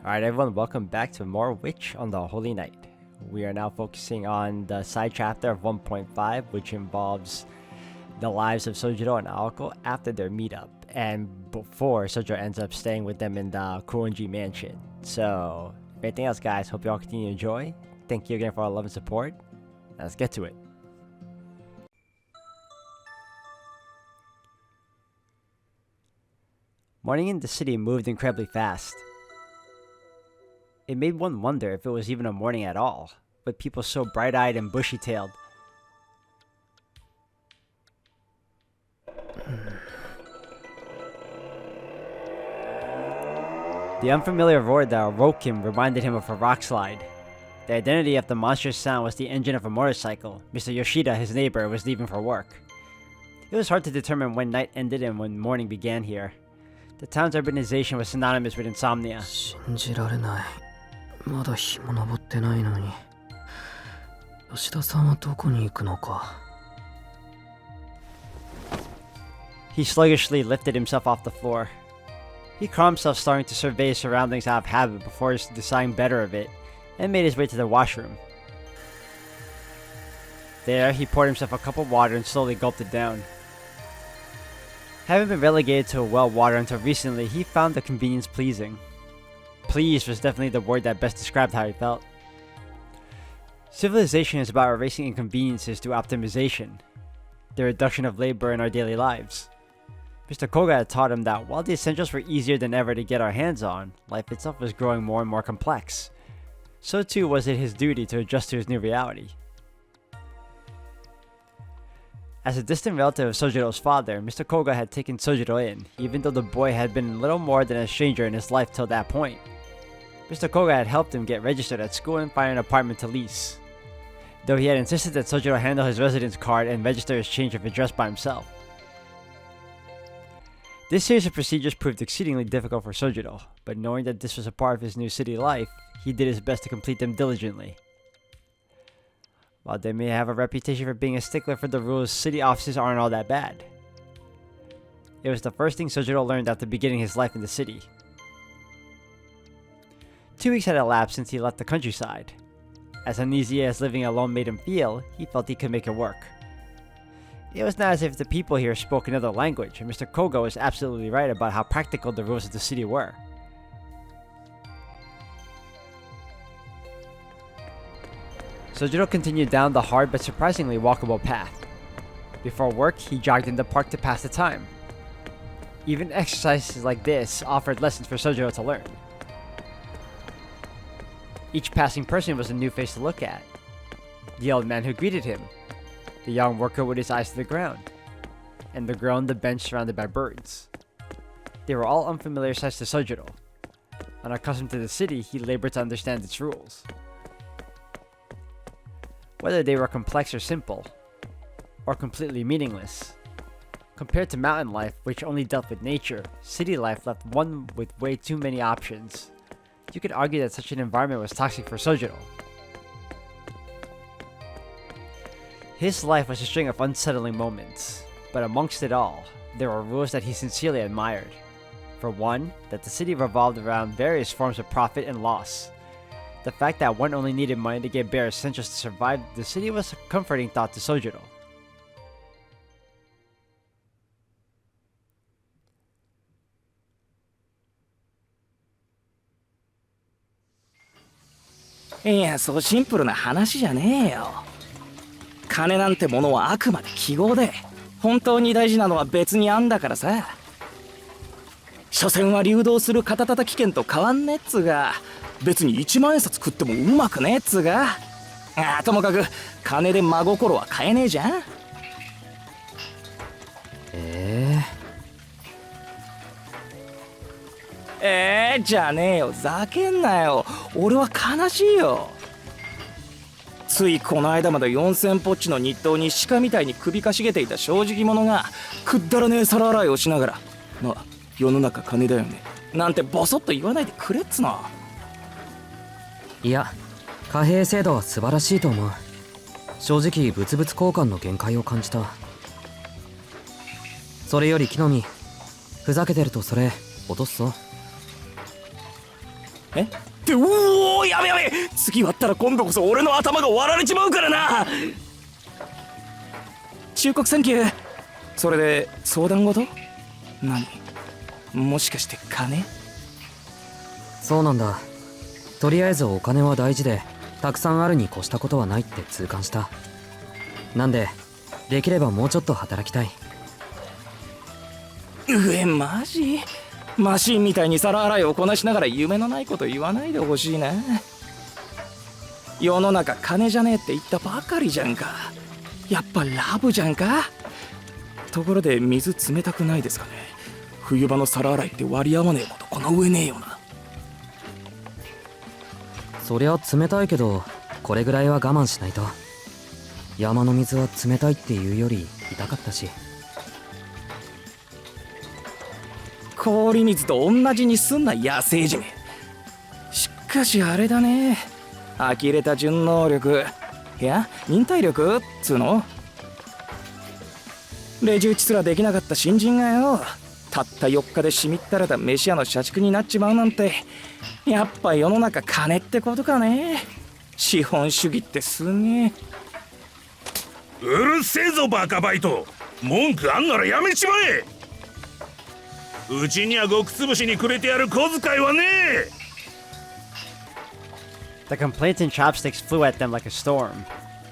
Alright everyone, welcome back to more Witch on the Holy Night. We are now focusing on the side chapter of 1.5, which involves the lives of Sojiro and Aoko after their meetup, and before Sojiro ends up staying with them in the Kuronji mansion. So, if anything else guys, hope you all continue to enjoy. Thank you again for all the love and support. Now let's get to it. Morning in the city moved incredibly fast. It made one wonder if it was even a morning at all, with people so bright-eyed and bushy-tailed. The unfamiliar roar that awoke him reminded him of a rock slide. The identity of the monstrous sound was the engine of a motorcycle. Mr. Yoshida, his neighbor, was leaving for work. It was hard to determine when night ended and when morning began here. The town's urbanization was synonymous with insomnia. 信じられない。まだ日も昇ってないのに。吉田さんはどこに行くのか。He sluggishly lifted himself off the floor. He caught himself starting to survey his surroundings out of habit before deciding better of it, and made his way to the washroom. There, he poured himself a cup of water and slowly gulped it down. Having been relegated to a well water until recently, he found the convenience pleasing. Pleased was definitely the word that best described how he felt. Civilization is about erasing inconveniences through optimization, the reduction of labor in our daily lives. Mr. Koga had taught him that while the essentials were easier than ever to get our hands on, life itself was growing more and more complex. So too was it his duty to adjust to his new reality. As a distant relative of Sojiro's father, Mr. Koga had taken Sojiro in, even though the boy had been little more than a stranger in his life till that point. Mr. Koga had helped him get registered at school and find an apartment to lease, though he had insisted that Sojiro handle his residence card and register his change of address by himself. This series of procedures proved exceedingly difficult for Sojiro, but knowing that this was a part of his new city life, he did his best to complete them diligently. While they may have a reputation for being a stickler for the rules, city offices aren't all that bad. It was the first thing Sojiro learned after beginning his life in the city. 2 weeks had elapsed since he left the countryside. As uneasy as living alone made him feel, he felt he could make it work. It was not as if the people here spoke another language, and Mr. Koga was absolutely right about how practical the rules of the city were. Sojiro continued down the hard but surprisingly walkable path. Before work, he jogged in the park to pass the time. Even exercises like this offered lessons for Sojiro to learn. Each passing person was a new face to look at. The old man who greeted him, the young worker with his eyes to the ground, and the girl on the bench surrounded by birds. They were all unfamiliar sights to Sojiro. Unaccustomed to the city, he labored to understand its rules. Whether they were complex or simple, or completely meaningless. Compared to mountain life, which only dealt with nature, city life left one with way too many options. You could argue that such an environment was toxic for Sojiro. His life was a string of unsettling moments, but amongst it all, there were rules that he sincerely admired. For one, that the city revolved around various forms of profit and loss. The fact that one only needed money to get bare essentials to survive the city was a comforting thought to Sojiro. Yeah, そうシンプルな話じゃねえよ。金なんてものはあくまで記号で、本当に大事なのは別にあんだからさ。所詮は流動する肩たたき券と変わんねっつうが、別に1万円札食ってもうまくねっつうが。ともかく金で真心は買えねえじゃん。じゃねえよ、ざけんなよ。俺は悲しいよ。ついこの間まで4000ポッチの日当に鹿みたいに首かしげていた正直者がくだらねえ皿洗いをしながら、まあ世の中金だよねなんてボソッと言わないでくれっつな。いや、貨幣制度は素晴らしいと思う。正直物々交換の限界を感じた。それより木の実、ふざけてるとそれ落とすぞ。えっておおやべやべ、次割ったら今度こそ俺の頭が割られちまうからな。忠告サンキュー。それで相談事？何？もしかして金？そうなんだ。とりあえずお金は大事で、たくさんあるに越したことはないって痛感した。なんでできればもうちょっと働きたい。マジ？マシンみたいに皿洗いをこなしながら夢のないこと言わないでほしいな。世の中金じゃねえって言ったばかりじゃんか。やっぱラブじゃんか。ところで水冷たくないですかね。冬場の皿洗いって割り合わねえことこの上ねえよな。そりゃ冷たいけど、これぐらいは我慢しないと。山の水は冷たいっていうより痛かったし。氷水と同じにすんな野生じめ。しかしあれだね、呆れた順能力、いや忍耐力っつうの。レジ打ちすらできなかった新人がよ、たった4日でしみったれた飯屋の社畜になっちまうなんて、やっぱ世の中金ってことかね。資本主義ってすげえ。うるせえぞバカバイト、文句あんならやめちまえ。うちにはごくつぶしにくれてやる小遣いはねえ。 The complaints and chopsticks flew at them like a storm.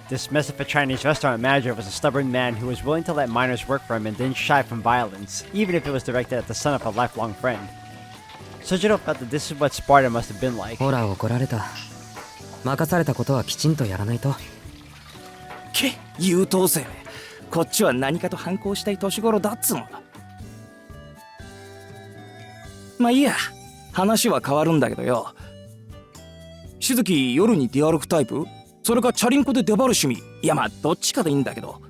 This mess of a Chinese restaurant manager was a stubborn man who was willing to let minors work for him and didn't shy from violence, even if it was directed at the son of a lifelong friend. Sojiro felt that this is what Sparta must have been like. ほら怒られた。任されたことはきちんとやらないと。優等生め、こっちは何かと反抗したい年頃だっつの。まあいいや、話は変わるんだけどよ。しずき夜に出歩くタイプ？それかチャリンコで出張る趣味？いやまあどっちかでいいんだけど。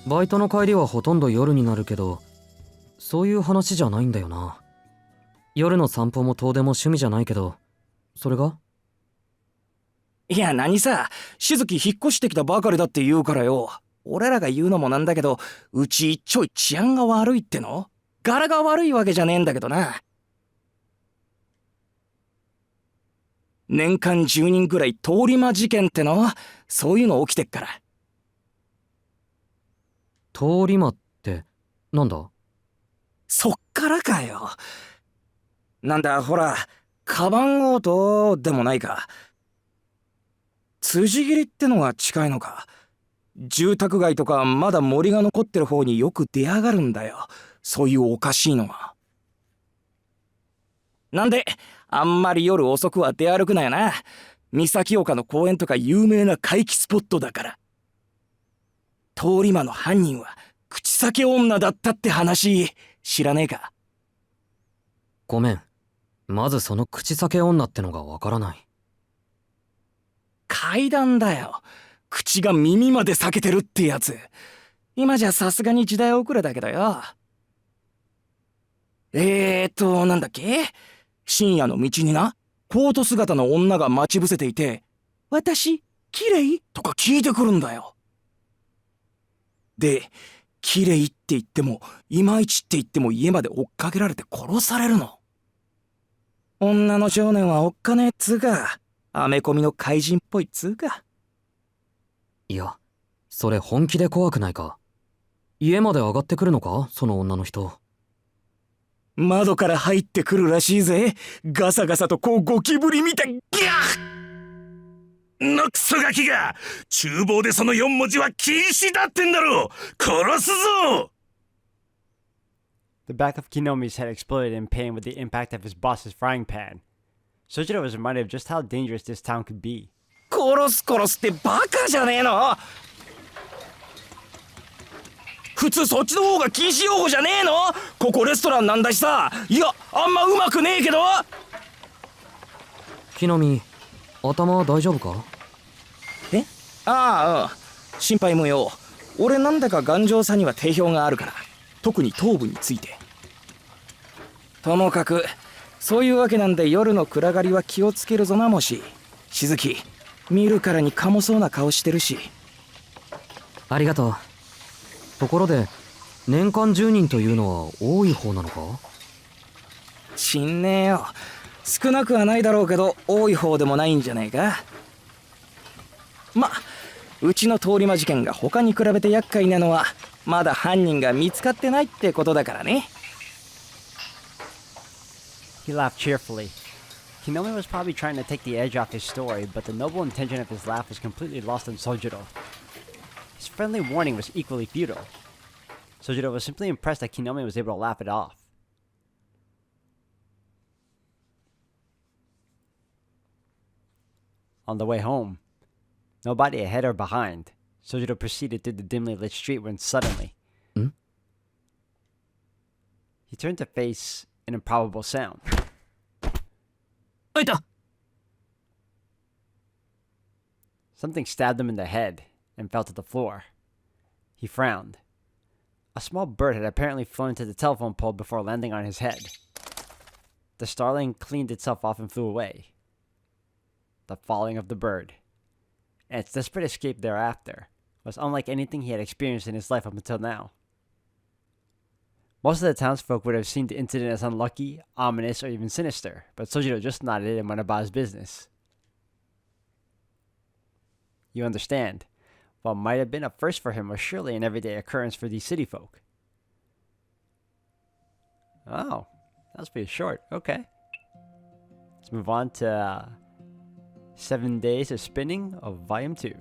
バイトの帰りはほとんど夜になるけど、そういう話じゃないんだよな。夜の散歩も遠出も趣味じゃないけど、それが？いや何さ、しずき引っ越してきたばかりだって言うからよ。俺らが言うのもなんだけど、うちちょい治安が悪いっての？柄が悪いわけじゃねえんだけどな。年間10人くらい通り魔事件っての？そういうの起きてっから。通り魔ってなんだ？そっからかよ。なんだほら、カバン強盗でもないか。辻斬りってのが近いのか。住宅街とかまだ森が残ってる方によく出やがるんだよ、そういうおかしいのが。なんであんまり夜遅くは出歩くなよな。三崎岡の公園とか有名な怪奇スポットだから。通り魔の犯人は口裂け女だったって話知らねえか？ごめん、まずその口裂け女ってのがわからない。怪談だよ。口が耳まで裂けてるってやつ。今じゃさすがに時代遅れだけどよ。なんだっけ？深夜の道にな、コート姿の女が待ち伏せていて、私、綺麗？とか聞いてくるんだよ。で、綺麗って言っても、いまいちって言っても家まで追っかけられて殺されるの。女の少年はおっかねえっつうか、アメコミの怪人っぽいっつうか。いや、それ本気で怖くないか？家まで上がってくるのか、その女の人。窓から入ってくるらしいぜ。ガサガサとこうゴキブリみたい。ギャッのクソガキが、厨房でその4文字は禁止だってんだろ。殺すぞ。 The back of Kinomi's head exploded in pain with the impact of his boss's frying pan. Sojiro was reminded of just how dangerous this town could be. 殺すってバカじゃねえの？普通そっちの方が禁止用語じゃねえの？ここレストランなんだしさ。いや、あんまうまくねえけど。木の実、頭大丈夫か？え？ああ、心配無用。俺なんだか頑丈さには定評があるから。特に頭部について。ともかく、そういうわけなんで夜の暗がりは気をつけるぞなもし。しずき、見るからにかもそうな顔してるし。ありがとう。ところで、年間10人というのは多い方なのか？知んねえよ。少なくはないだろうけど多い方でもないんじゃねえか。うちの通り魔事件が他に比べて厄介なのはまだ犯人が見つかってないってことだからね。 He laughed cheerfully. Kinome was probably trying to take the edge off his story, but the noble intention of his laugh was completely lost on Sojiro. His friendly warning was equally futile. Sojiro was simply impressed that Kinome was able to laugh it off. On the way home, nobody ahead or behind, Sojiro proceeded through the dimly lit street when suddenly... He turned to face an improbable sound. あいた Something stabbed him in the head and fell to the floor. He frowned. A small bird had apparently flown into the telephone pole before landing on his head. The starling cleaned itself off and flew away. The falling of the bird, and its desperate escape thereafter, was unlike anything he had experienced in his life up until now. Most of the townsfolk would have seen the incident as unlucky, ominous, or even sinister, but Sojiro just nodded and went about his business. You understand, what might have been a first for him was surely an everyday occurrence for these city folk. Oh, that was pretty short. Okay. Let's move on to 7 Days of Spinning of Volume 2.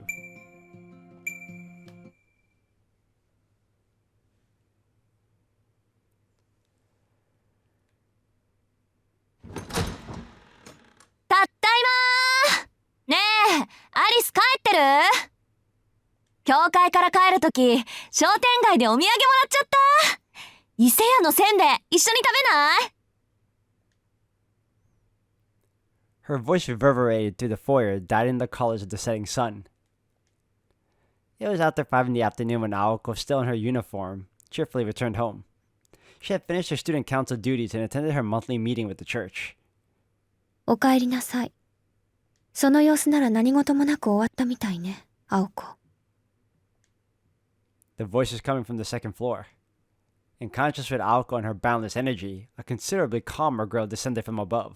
ねえ、アリス帰ってる？教会から帰るとき、商店街でお土産もらっちゃった。伊勢屋のせんべい、一緒に食べない？ Her voice reverberated through the foyer, dyed in the colors of the setting sun. It was after 5 in the afternoon when Aoko, still in her uniform, cheerfully returned home. She had finished her student council duties and attended her monthly meeting with the church. おかえりなさい。その様子なら何事もなく終わったみたいね、青子。The voice was coming from the second floor. In contrast with Aoko and her boundless energy, a considerably calmer girl descended from above.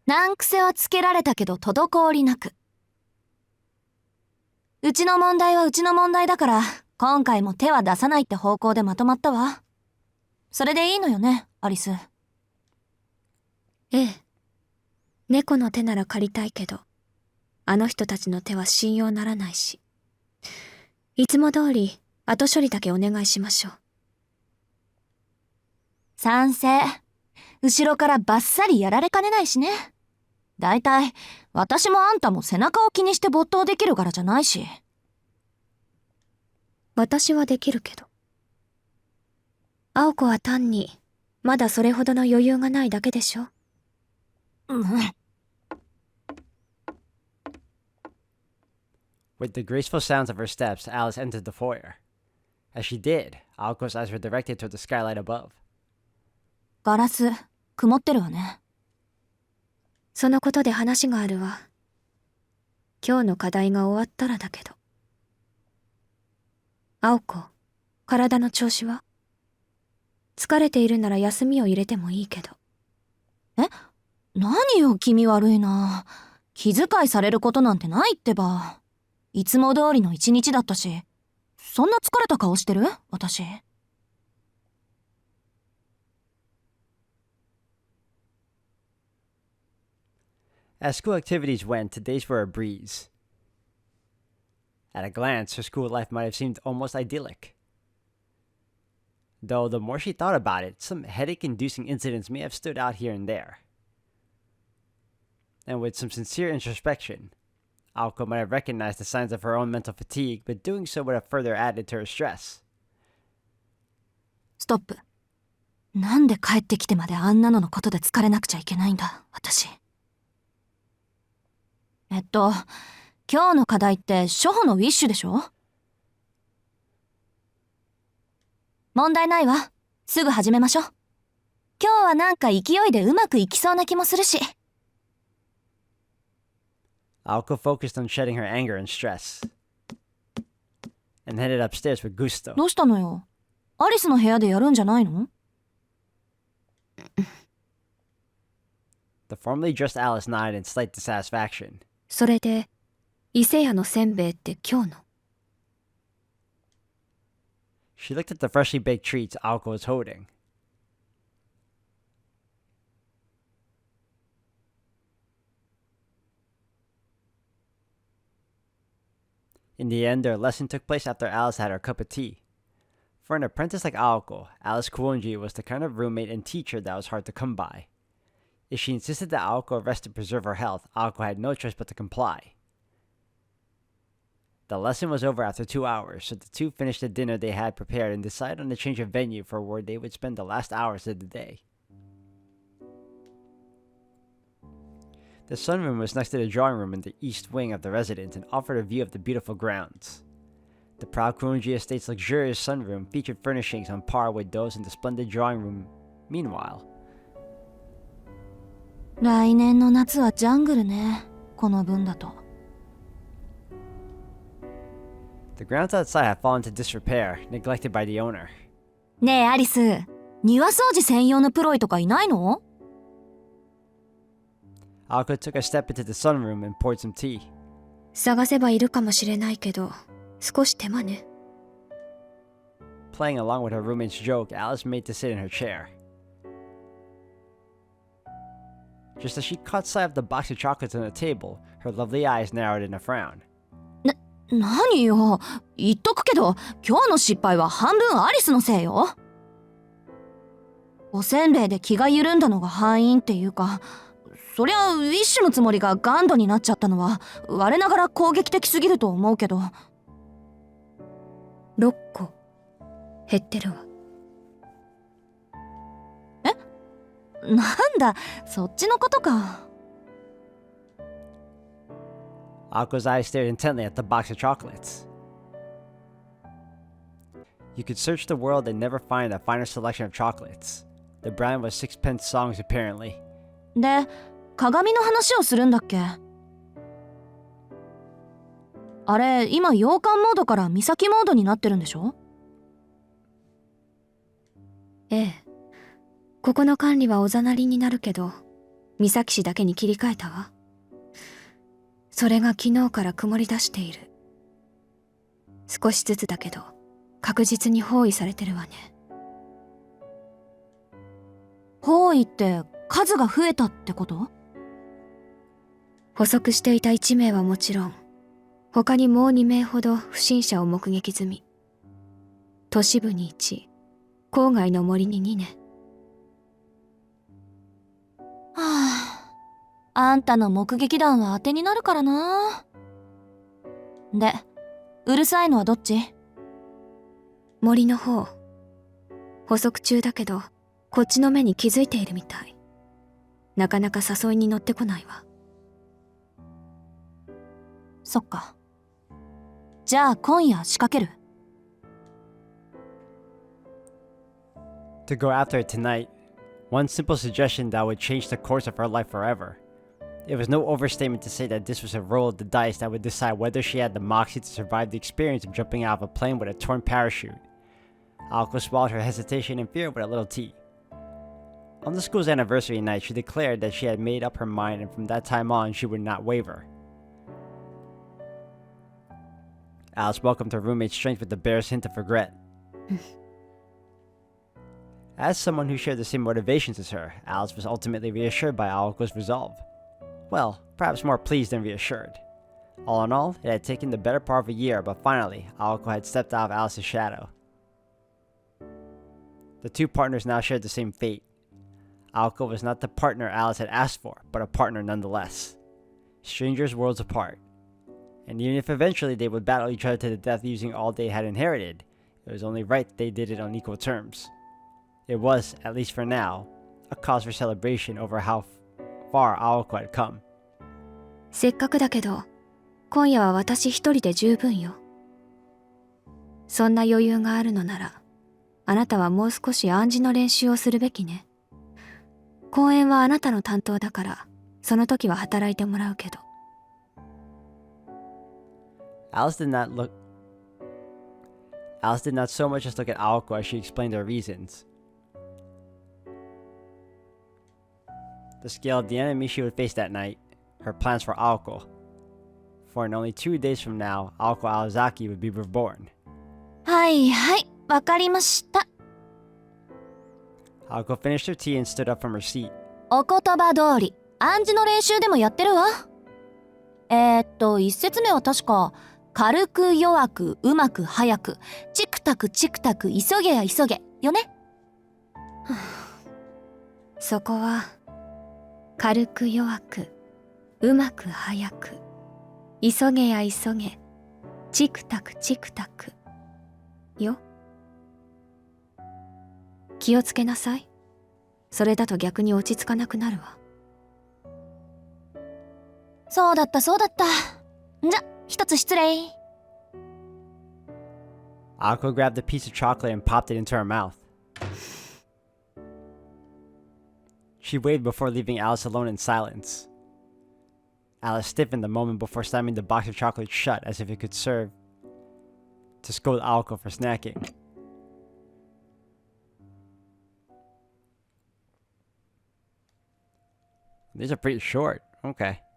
難癖はつけられたけど滞りなく。うちの問題はうちの問題だから、今回も手は出さないって方向でまとまったわ。それでいいのよね、アリス。ええ。猫の手なら借りたいけど、あの人たちの手は信用ならないし。いつも通り、後処理だけお願いしましょう。賛成。後ろからバッサリやられかねないしね。だいたい、私もあんたも背中を気にして没頭できるからじゃないし。私はできるけど。青子は単に、まだそれほどの余裕がないだけでしょ。With the graceful sounds of her steps, Alice entered the foyer. As she did, Aoko's eyes were directed toward the skylight above. ガラス、曇ってるわね。そのことで話があるわ。今日の課題が終わったらだけど。青子、体の調子は？疲れているなら休みを入れてもいいけど。え？何よ、気味悪いな。気遣いされることなんてないってば。いつも通りの一日だったし。そんな疲れた顔してる？私。As school activities went, today's were a breeze. At a glance, her school life might have seemed almost idyllic. Though the more she thought about it, some headache-inducing incidents may have stood out here and there. And with some sincere introspection, Aoko might have recognized the signs of her own mental fatigue, but doing so would have further added to her stress. ストップ。なんで帰ってきてまであんなののことで疲れなくちゃいけないんだ、私。今日の課題って初歩のウィッシュでしょ？問題ないわ。すぐ始めましょう。今日はなんか勢いでうまくいきそうな気もするし。Aoko focused on shedding her anger and stress, and headed upstairs with gusto. どうしたのよ？アリスの部屋でやるんじゃないの？ The formerly dressed Alice nodded in slight dissatisfaction. それで、伊勢屋のせんべいって今日の？ She looked at the freshly baked treats Aoko was holding. In the end, their lesson took place after Alice had her cup of tea. For an apprentice like Aoko, Alice Kuonji was the kind of roommate and teacher that was hard to come by. If she insisted that Aoko rest to preserve her health, Aoko had no choice but to comply. The lesson was over after 2 hours, so the two finished the dinner they had prepared and decided on a change of venue for where they would spend the last hours of the day. The sunroom was next to the drawing room in the east wing of the residence and offered a view of the beautiful grounds. The proud Kuronji Estate's luxurious sunroom featured furnishings on par with those in the splendid drawing room. Meanwhile, 来年の夏はジャングルね、この分だと。 the grounds outside had fallen into disrepair, neglected by the owner. ねえアリス、庭掃除専用のプロイとかいないの？ Aoko took a step into the sunroom and poured some tea. 探せばいるかもしれないけど、少し手間ね。Playing along with her roommate's joke, Alice made to sit in her chair. Just as she caught sight of the box of chocolates on the table, her lovely eyes narrowed in a frown. 何よ、言っとくけど、今日の失敗は半分アリスのせいよ。おせんべいで気が緩んだのが敗因っていうか、そりゃウィッシュのつもりがガンドになっちゃったのは我ながら攻撃的すぎると思うけど。6個減ってるわ。なんだ、そっちのことか。Ako's eyes stared intently at the box of chocolates. You could search the world and never find a finer selection of chocolates. The brand was Sixpence Songs apparently. で、鏡の話をするんだっけ？あれ、今洋館モードから岬モードになってるんでしょ？ええ。ここの管理はおざなりになるけど、岬市だけに切り替えたわ。それが昨日から曇り出している。少しずつだけど、確実に包囲されてるわね。包囲って数が増えたってこと？捕捉していた1名はもちろん、他にもう2名ほど不審者を目撃済み。都市部に1、郊外の森に2ね。はあ、あんたの目撃談は当てになるからな。で、うるさいのはどっち？森の方。捕捉中だけど、こっちの目に気づいているみたい。なかなか誘いに乗ってこないわ。そっか。じゃあ今夜仕掛ける。To go after it tonight, one simple suggestion that would change the course of her life forever. It was no overstatement to say that this was a roll of the dice that would decide whether she had the moxie to survive the experience of jumping out of a plane with a torn parachute. Aoko swallowed her hesitation and fear with a little tea. On the school's anniversary night, she declared that she had made up her mind and from that time on, she would not waver. Alice welcomed her roommate's strength with the barest hint of regret. As someone who shared the same motivations as her, Alice was ultimately reassured by Aoko's resolve. Well, perhaps more pleased than reassured. All in all, it had taken the better part of a year, but finally, Aoko had stepped out of Alice's shadow. The two partners now shared the same fate. Aoko was not the partner Alice had asked for, but a partner nonetheless. Strangers worlds apart. And even if eventually they would battle each other to the death using all they had inherited, it was only right they did it on equal terms. It was, at least for now, a cause for celebration over how far Aoko had come. せっかくだけど、今夜は私一人で十分よ。そんな余裕があるのなら、あなたはもう少し暗示の練習をするべきね。公演はあなたの担当だから、その時は働いてもらうけど。Alice did not so much as look at Aoko as she explained her reasons. the scale of the enemy she would face that night, her plans for Aoko. For in only 2 days from now, Aoko Aozaki would be reborn. はいはい、わかりました。 Aoko finished her tea and stood up from her seat. お言葉通り、暗示の練習でもやってるわ。一節目は確か、軽く弱くうまく早く、チクタクチクタク急げや急げよね。そこは軽く弱くうまく早く急げや急げチクタクチクタクよ。気をつけなさい。それだと逆に落ち着かなくなるわ。そうだったそうだった。じゃ、一つ失礼。 Aoko grabbed a piece of chocolate and popped it into her mouth. She waved before leaving Alice alone in silence. Alice stiffened the moment before slamming the box of chocolates shut as if it could serve to scold Aoko for snacking. These are pretty short. Okay. "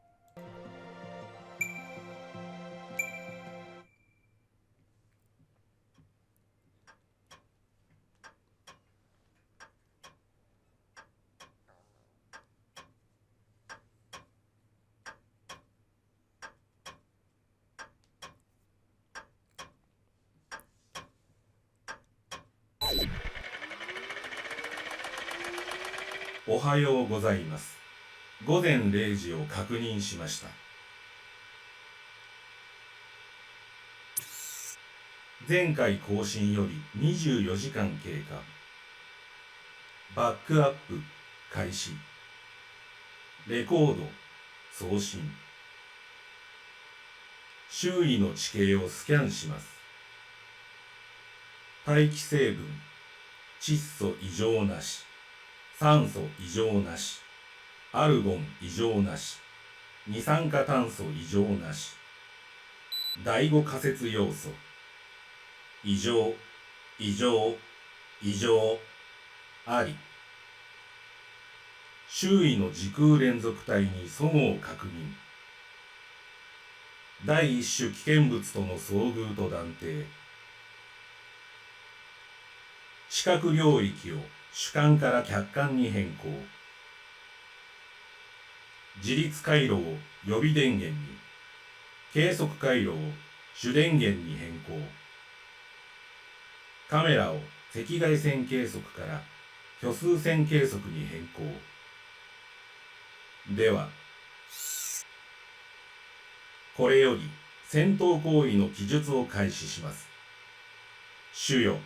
おはようございます。午前0時を確認しました。前回更新より24時間経過。バックアップ開始。レコード送信。周囲の地形をスキャンします。大気成分、窒素異常なし、酸素異常なし、アルゴン異常なし、二酸化炭素異常なし、第5仮説要素、異常、異常、異常、あり。周囲の時空連続体に齟齬を確認。第一種危険物との遭遇と断定。視覚領域を主観から客観に変更。自立回路を予備電源に、計測回路を主電源に変更。カメラを赤外線計測から虚数線計測に変更。では、これより戦闘行為の記述を開始します。主よ、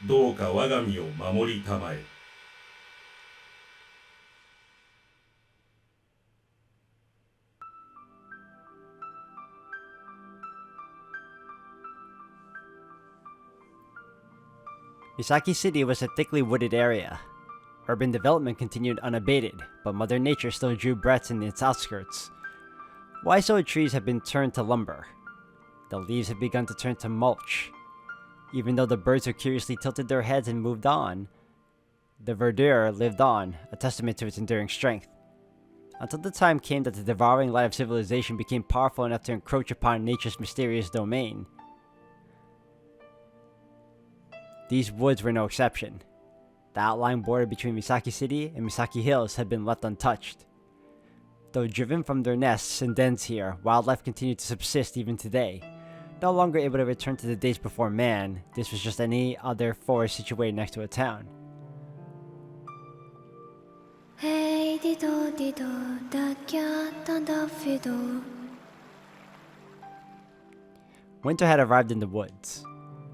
どうか我が身を守りたまえ。Misaki City was a thickly wooded area. Urban development continued unabated, but Mother Nature still drew breaths in its outskirts. Wise-old trees had been turned to lumber. The leaves had begun to turn to mulch. Even though the birds had curiously tilted their heads and moved on, the verdure lived on, a testament to its enduring strength. Until the time came that the devouring light of civilization became powerful enough to encroach upon nature's mysterious domain. These woods were no exception. The outlying border between Misaki City and Misaki Hills had been left untouched. Though driven from their nests and dens here, wildlife continued to subsist even today. No longer able to return to the days before man, this was just any other forest situated next to a town. Hey dido dido, the cat and the fiddle. Winter had arrived in the woods.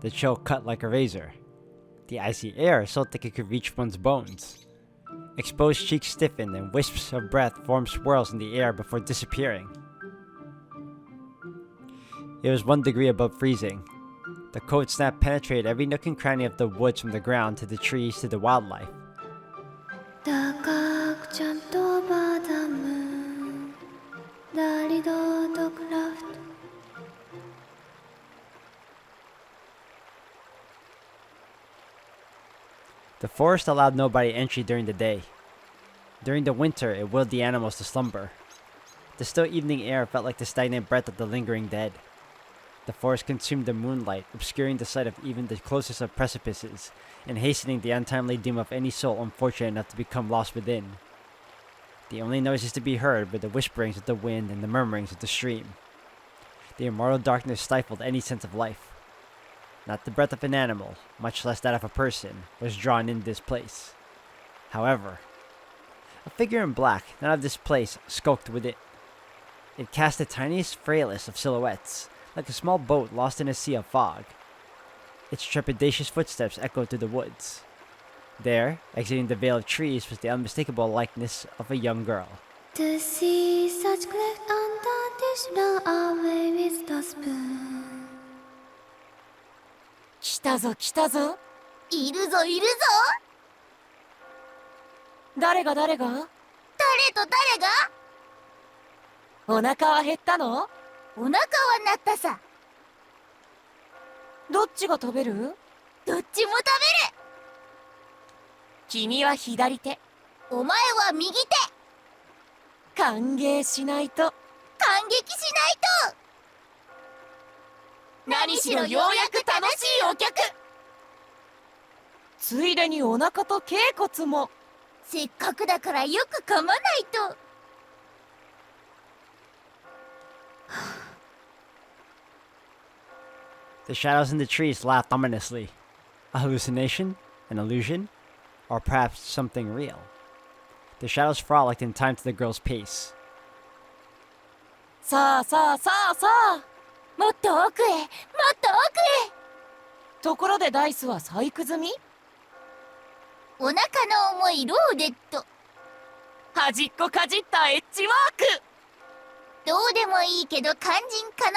The chill cut like a razor. The icy air so thick it could reach one's bones. Exposed cheeks stiffened and wisps of breath formed swirls in the air before disappearing. It was 1 degree above freezing. The cold snap penetrated every nook and cranny of the woods from the ground to the trees to the wildlife. The forest allowed nobody entry during the day. During the winter, it willed the animals to slumber. The still evening air felt like the stagnant breath of the lingering dead. The forest consumed the moonlight, obscuring the sight of even the closest of precipices, and hastening the untimely doom of any soul unfortunate enough to become lost within. The only noises to be heard were the whisperings of the wind and the murmurings of the stream. The immortal darkness stifled any sense of life. Not the breath of an animal, much less that of a person, was drawn in this place. However, a figure in black, not of this place, skulked with it. It cast the tiniest, frailest of silhouettes, like a small boat lost in a sea of fog. Its trepidatious footsteps echoed through the woods. There, exiting the veil of trees, was the unmistakable likeness of a young girl. To see such cleft under this run away with the spoon. 来たぞ来たぞ。いるぞいるぞ。誰が誰と誰が？お腹は減ったの？お腹は鳴ったさ。どっちが食べる？どっちも食べる。君は左手。お前は右手。歓迎しないと。感激しないと。何しろようやく楽しいお客。ついでにお腹と脛骨も。せっかくだからよく噛まないと。The shadows in the trees laughed ominously. A hallucination? An illusion? Or perhaps something real? The shadows frolicked in time to the girl's pace. さあさあさあさあ。もっと奥へもっと奥へ。ところでダイスは細工済み？お腹の重いローデット。端っこかじったエッジワーク。どうでもいいけど肝心要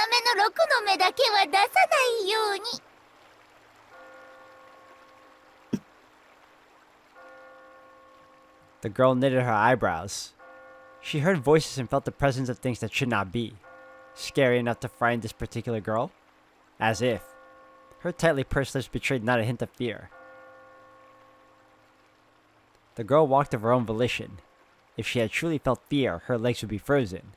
の6の目だけは出さないように。The girl knitted her eyebrows. She heard voices and felt the presence of things that should not be. Scary enough to frighten this particular girl? As if. Her tightly pursed lips betrayed not a hint of fear. The girl walked of her own volition. If she had truly felt fear, her legs would be frozen.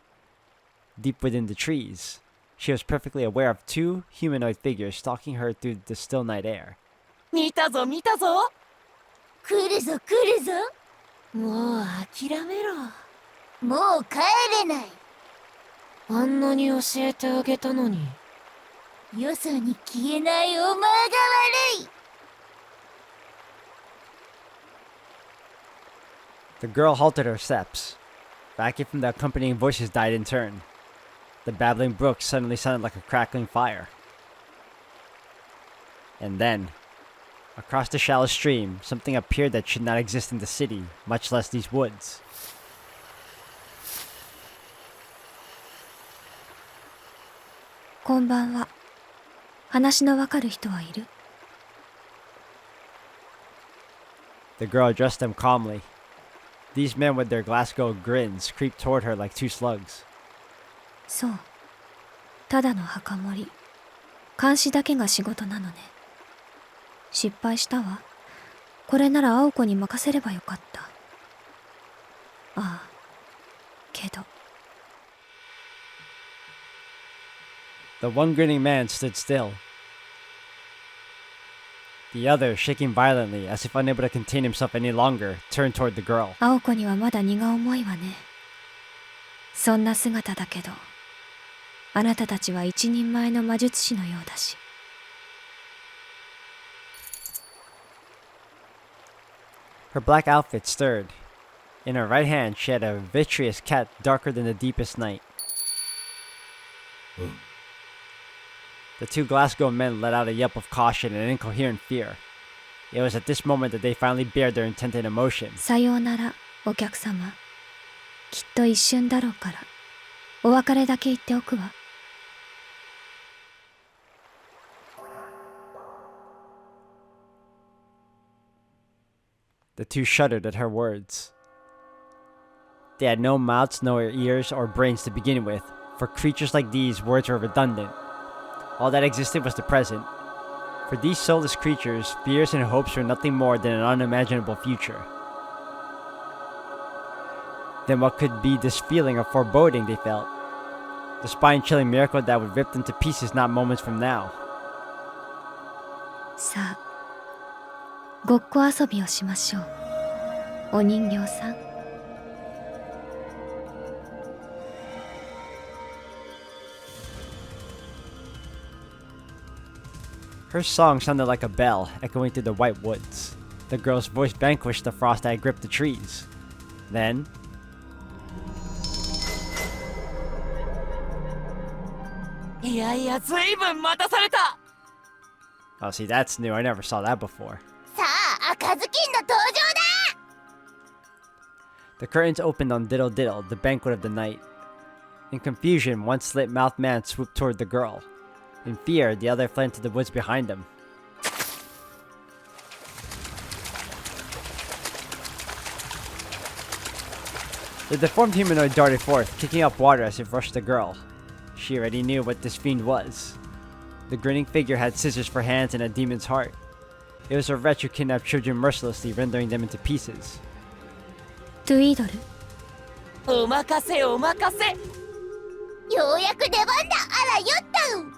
Deep within the trees, she was perfectly aware of two humanoid figures stalking her through the still night air. 見たぞ見たぞ。来るぞ来るぞ。もう諦めろ。もう帰れない。あんなに教えてあげたのに。よそに消えないお前が悪い。The girl halted her steps. Vacuum from the accompanying voices died in turn. The babbling brook suddenly sounded like a crackling fire. And then, across the shallow stream, something appeared that should not exist in the city, much less these woods. こんばんは。話のわかる人はいる？ The girl addressed them calmly. These men with their Glasgow grins creeped toward her like two slugs. そう。ただの墓守。監視だけが仕事なのね。失敗したわ。これなら青子に任せればよかった。ああ。けど。The one grinning man stood still. The other, shaking violently, as if unable to contain himself any longer, turned toward the girl. 青子にはまだ荷が重いわね。そんな姿だけど、あなたたちは一人前の魔術師のようだし。Her black outfit stirred. In her right hand, she had a vitreous cat darker than the deepest night. The two Glasgow men let out a yelp of caution and incoherent fear. It was at this moment that they finally bared their intent and emotion. さようなら、お客様。きっと一瞬だろうから、お別れだけ言っておくわ。The two shuddered at her words. They had no mouths, no ears, or brains to begin with. For creatures like these, words were redundant. All that existed was the present. For these soulless creatures, fears and hopes were nothing more than an unimaginable future. then what could be this feeling of foreboding they felt? The spine-chilling miracle that would rip them to pieces not moments from now. さあごっこ遊びをしましょうお人形さん Her song sounded like a bell echoing through the white woods. The girl's voice vanquished the frost that had gripped the trees. Then, oh, see, that's new. I never saw that before. さあ赤ずきんの登場だ The curtains opened on Diddle Diddle, the banquet of the night. In confusion, one slit-mouthed man swooped toward the girl. In fear, the other fled into the woods behind them. The deformed humanoid darted forth, kicking up water as it rushed the girl. She already knew what this fiend was. The grinning figure had scissors for hands and a demon's heart. It was a wretch who kidnapped children mercilessly, rendering them into pieces. トゥイードルお任せお任せ。ようやく出番だあらよったう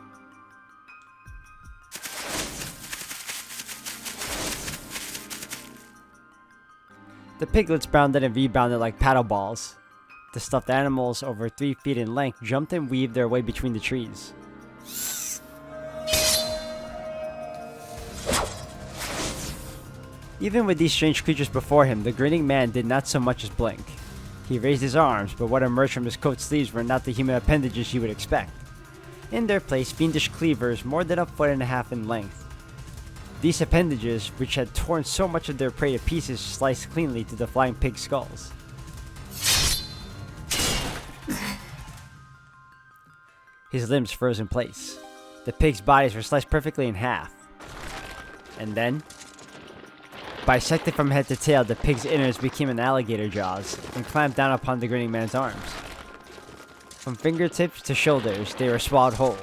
The piglets bounded and rebounded like paddle balls. The stuffed animals, over 3 feet in length, jumped and weaved their way between the trees. Even with these strange creatures before him, the grinning man did not so much as blink. He raised his arms, but what emerged from his coat sleeves were not the human appendages you would expect. In their place, fiendish cleavers more than 1.5 feet in length. These appendages, which had torn so much of their prey to pieces, sliced cleanly through the flying pig skulls. His limbs froze in place. The pigs' bodies were sliced perfectly in half. And then, bisected from head to tail, the pig's innards became an alligator jaws and clamped down upon the grinning man's arms. From fingertips to shoulders, they were swallowed whole.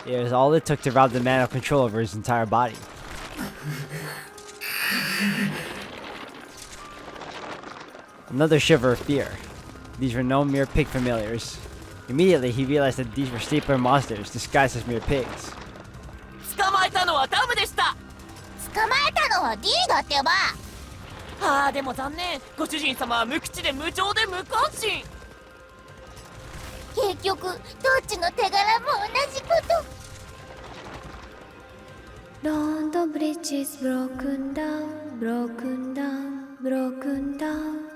It was all it took to rob the man of control over his entire body. Another shiver of fear. These were no mere pig familiars. Immediately, he realized that these were sleeper monsters disguised as mere pigs. 捕まえたのはダムでした。捕まえたのは D だってばああでも残念。ご主人様は無口で無情で無関心。結局どっちの手柄も同じこと London Bridge is broken down, broken down, broken down.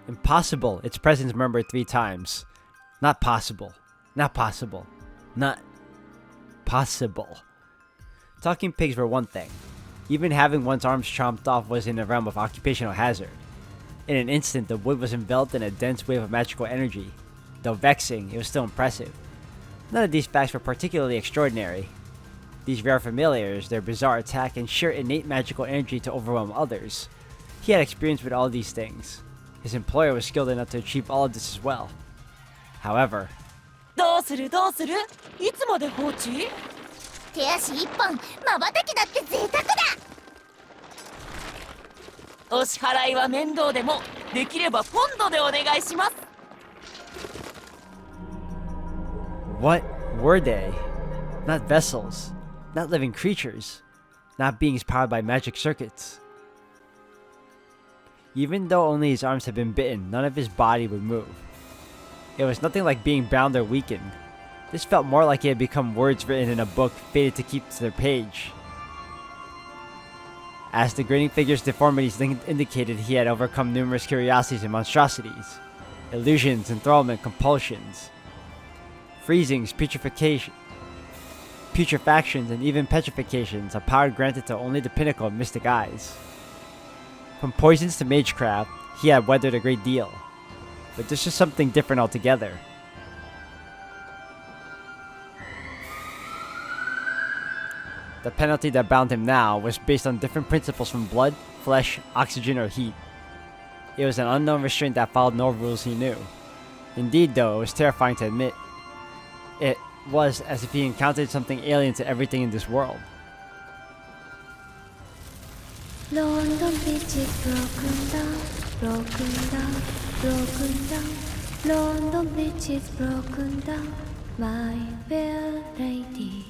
Impossible, its presence murmured 3 times. Not possible. Not possible. Not possible. Talking pigs were one thing. Even having one's arms chomped off was in the realm of occupational hazard. In an instant, the wood was enveloped in a dense wave of magical energy. Though vexing, it was still impressive. None of these facts were particularly extraordinary. These rare familiars, their bizarre attack, and sheer innate magical energy to overwhelm others. He had experience with all these things. His employer was skilled enough to achieve all of this as well. However, どうするどうする。いつまで放置？手足一本まばたきだって贅沢だ お支払いは面倒でもできればポンドでお願いします。 what were they? Not vessels, not living creatures, not beings powered by magic circuits. Even though only his arms had been bitten, none of his body would move. It was nothing like being bound or weakened. This felt more like it had become words written in a book, fated to keep to their page. As the grinning figure's deformities indicated, he had overcome numerous curiosities and monstrosities. Illusions, enthrallment, compulsions. Freezings, putrefactions, and even petrifications, a power granted to only the pinnacle of mystic eyes. From poisons to magecraft, he had weathered a great deal. But this was something different altogether. The penalty that bound him now was based on different principles from blood, flesh, oxygen, or heat. It was an unknown restraint that followed no rules he knew. Indeed, though, it was terrifying to admit. It was as if he encountered something alien to everything in this world. London Bridge is broken down, broken down, broken down. London Bridge is broken down, my fair lady.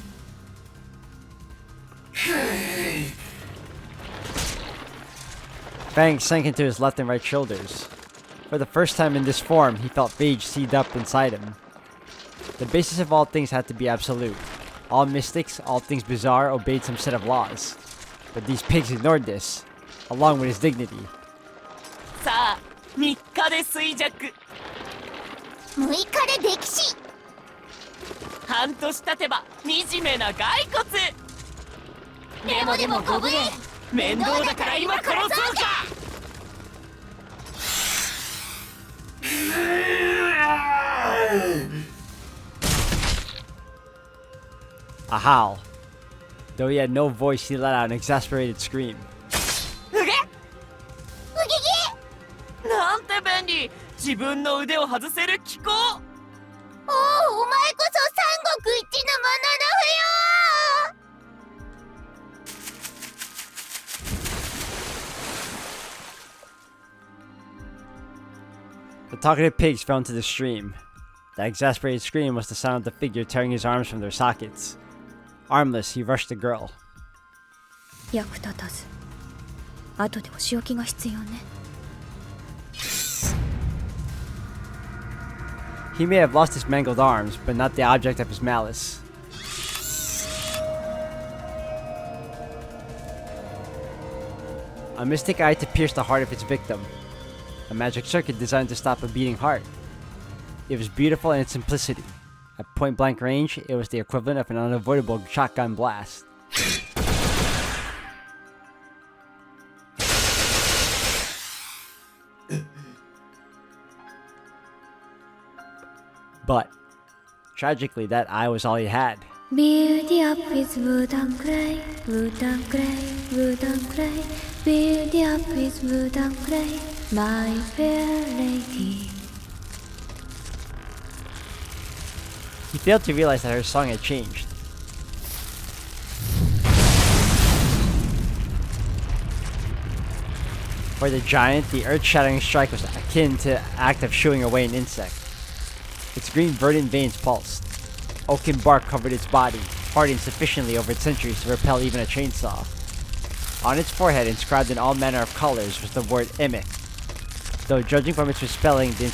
Fang sank into his left and right shoulders. For the first time in this form, he felt rage seed up inside him. The basis of all things had to be absolute. All mystics, all things bizarre, obeyed some set of laws. But these pigs ignored this, along with his dignity. さあ3日で衰弱6日で溺死。半年経てば惨めな骸骨でもご無礼。面倒だから今殺そうか A howl. Though he had no voice, he let out an exasperated scream. うげなんて便利自分の腕を外せる機構おお、お前こそ三国一のものの不要。 The talkative pigs fell into the stream. That exasperated scream was the sound of the figure tearing his arms from their sockets. Armless, he rushed the girl. 役立たず。後でお仕置きが必要ね。He may have lost his mangled arms, but not the object of his malice. A mystic eye to pierce the heart of its victim. A magic circuit designed to stop a beating heart. It was beautiful in its simplicity. At point-blank range, it was the equivalent of an unavoidable shotgun blast. But, tragically, that eye was all he had. Build it up with wood and clay, wood and clay, wood and clay. Build it up with wood and clay, my fair lady. He failed to realize that her song had changed. For the giant, the earth-shattering strike was akin to the act of shooing away an insect. Its green verdant veins pulsed. Oaken bark covered its body, hardened sufficiently over centuries to repel even a chainsaw. On its forehead, inscribed in all manner of colors, was the word Emek. Though judging from its spelling, the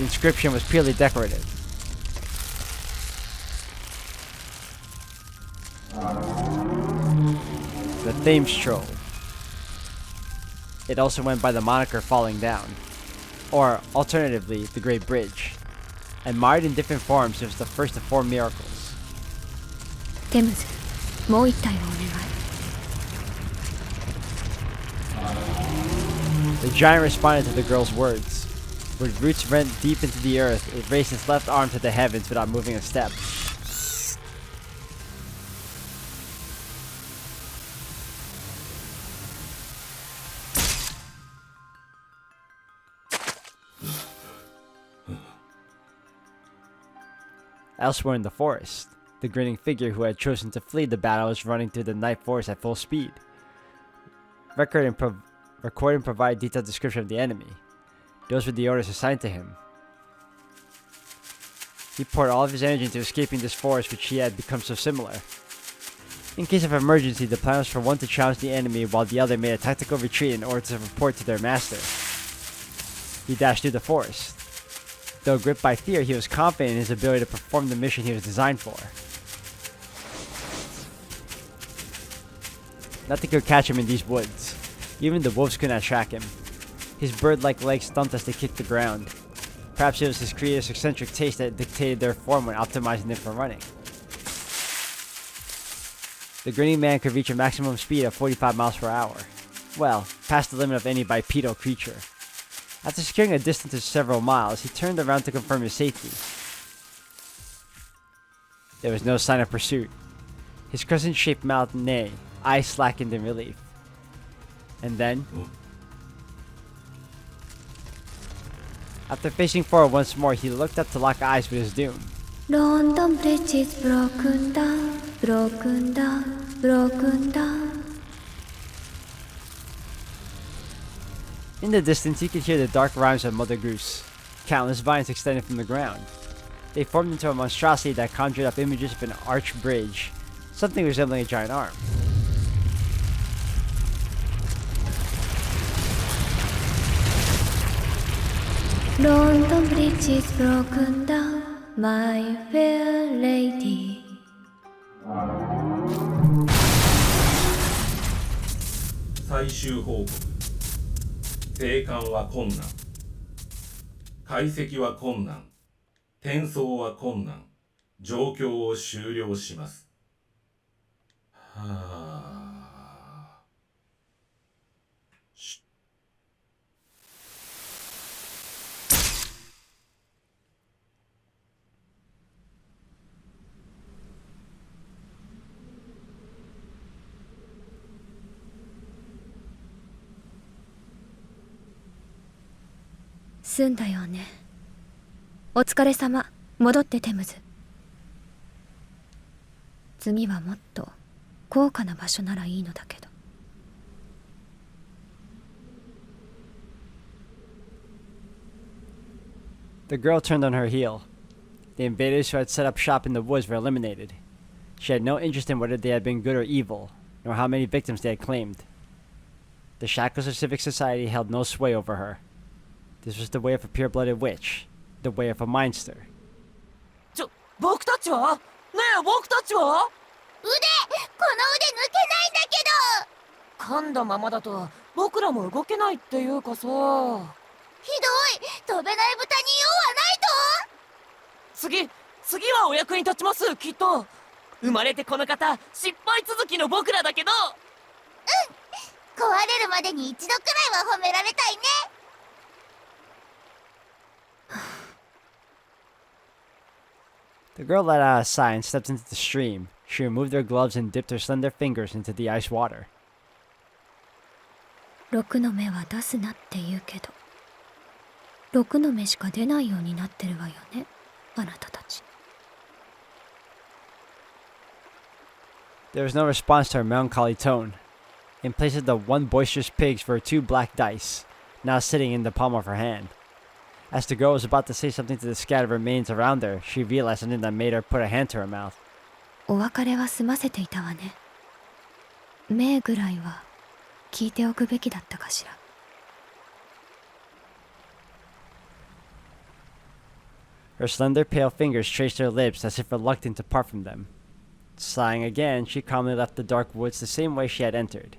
inscription was purely decorative. The Thames Troll. It also went by the moniker Falling Down, or alternatively, the Great Bridge. Admired in different forms, it was the first of 4 miracles. テムズ、もう一体をお願い。 The giant responded to the girl's words. With roots rent deep into the earth, it raised its left arm to the heavens without moving a step. Elsewhere in the forest, the grinning figure who had chosen to flee the battle was running through the night forest at full speed. Record and provide detailed description of the enemy. Those were the orders assigned to him. He poured all of his energy into escaping this forest which he had become so similar. In case of emergency, the plan was for one to challenge the enemy while the other made a tactical retreat in order to report to their master. He dashed through the forest. Though gripped by fear, he was confident in his ability to perform the mission he was designed for. Nothing could catch him in these woods. Even the wolves could not track him. His bird-like legs stumped as they kicked the ground. Perhaps it was his creator's eccentric taste that dictated their form when optimizing them for running. The grinning man could reach a maximum speed of 45 miles per hour. Well, past the limit of any bipedal creature. After securing a distance of several miles, he turned around to confirm his safety. There was no sign of pursuit. His crescent-shaped mouth neighed, eyes slackened in relief. And then, after facing forward once more, he looked up to lock eyes with his doom. London Bridge is broken down, broken down, broken down. In the distance, you could hear the dark rhymes of Mother Goose. Countless vines extended from the ground. They formed into a monstrosity that conjured up images of an arched bridge, something resembling a giant arm. London Bridge is broken down, my fair lady. 最終報告。生還は困難。解析は困難。転送は困難。状況を終了します。はあ。済んだよね。お疲れ様。戻ってテムズ。次はもっと高価な場所ならいいのだけど。The girl turned on her heel. The invaders who had set up shop in the woods were eliminated. She had no interest in whether they had been good or evil, nor how many victims they had claimed. The shackles of civic society held no sway over her. This was the way of a pure-blooded witch, the way of a mindster. 僕たちは？ねえ、僕たちは？この腕抜けないんだけど。噛んだままだと僕らも動けないっていうかさ。ひどい。飛べない豚に用はないと。次はお役に立ちます、きっと。生まれてこの方、失敗続きの僕らだけど。壊れるまでに一度くらいは褒められたいね。The girl let out a sigh and stepped into the stream. She removed her gloves and dipped her slender fingers into the ice water. 6の目は出すなって言うけど、6の目しか出ないようになってるわよね、あなたたち。There was no response to her melancholy tone. In place of the one boisterous pigs were two black dice, now sitting in the palm of her hand. As the girl was about to say something to the scattered remains around her, she realized something that made her put a hand to her mouth. お別れは済ませていたわね。目ぐらいは聞いておくべきだったかしら。Her slender pale fingers traced her lips as if reluctant to part from them. Sighing again, she calmly left the dark woods the same way she had entered.